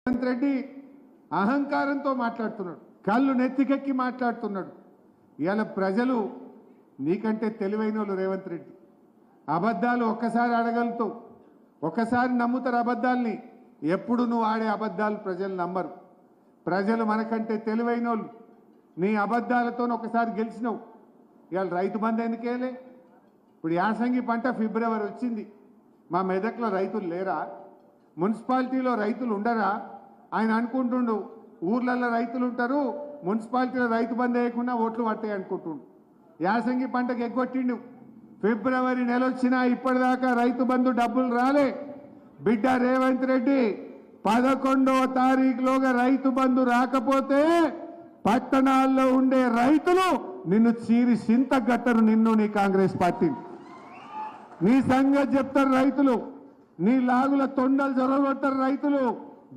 రేవంత్ రెడ్డి అహంకారంతో మాట్లాడుతున్నాడు, కళ్ళు నెత్తికెక్కి మాట్లాడుతున్నాడు. ఇవాళ ప్రజలు నీకంటే తెలివైన వాళ్ళు రేవంత్ రెడ్డి. అబద్ధాలు ఒక్కసారి అడగలుగుతావు, ఒక్కసారి నమ్ముతారు అబద్ధాల్ని. ఎప్పుడు నువ్వు ఆడే అబద్ధాలు ప్రజలు నమ్మరు. ప్రజలు మనకంటే తెలివైన వాళ్ళు. నీ అబద్ధాలతో ఒకసారి గెలిచినావు. ఇవాళ రైతు బంధు ఎందుకేలే? ఇప్పుడు యాసంగి పంట ఫిబ్రవరి వచ్చింది. మా మెదక్లో రైతులు లేరా? మున్సిపాలిటీలో రైతులు ఉండరా? ఆయన అనుకుంటుండు ఊర్లలో రైతులు ఉంటారు, మున్సిపాలిటీలో రైతు బంధు వేయకుండా ఓట్లు పట్టాయి అనుకుంటుండు. యాసంగి పంటకు ఎగ్గొట్టిండు. ఫిబ్రవరి నెల వచ్చినా ఇప్పటిదాకా రైతు బంధు డబ్బులు రాలే. బిడ్డ రేవంత్ రెడ్డి 11వ తారీఖులోగా రైతు బంధు రాకపోతే పట్టణాల్లో ఉండే రైతులు నిన్ను చీరి సింతగట్టరు. నిన్ను నీ కాంగ్రెస్ పార్టీ నీ సంగతి చెప్తారు రైతులు. నీ లాగుల తొండలు జొరగొట్టారు రైతులు.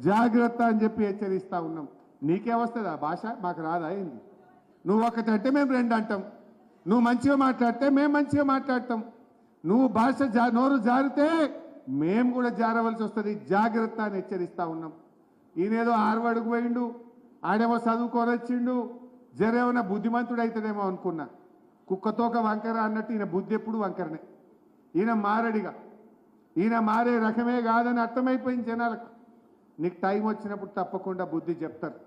జాగ్రత్త అని చెప్పి హెచ్చరిస్తా ఉన్నాం. నీకే వస్తుంది ఆ భాష, మాకు రాదా ఏంది? నువ్వు ఒకటంటే మేము రెండు అంటాం, నువ్వు మంచిగా మాట్లాడితే మేము మంచిగా మాట్లాడతాం. నువ్వు భాష నోరు జారితే మేము కూడా జారవలసి వస్తుంది. జాగ్రత్త అని హెచ్చరిస్తా ఉన్నాం. ఈయనేదో ఆరువడుగు పోయిండు, ఆడేమో చదువుకోనొచ్చిండు, జరేమన్నా బుద్ధిమంతుడు అవుతాడేమో అనుకున్నా. కుక్కతోక వంకర అన్నట్టు ఈయన బుద్ధి ఎప్పుడు వంకరనే. ఈయన మారడిగా, ఈయన మారే రకమే కాదని అర్థమైపోయింది జనాలకు. నీకు టైం వచ్చినప్పుడు తప్పకుండా బుద్ధి చెప్తారు.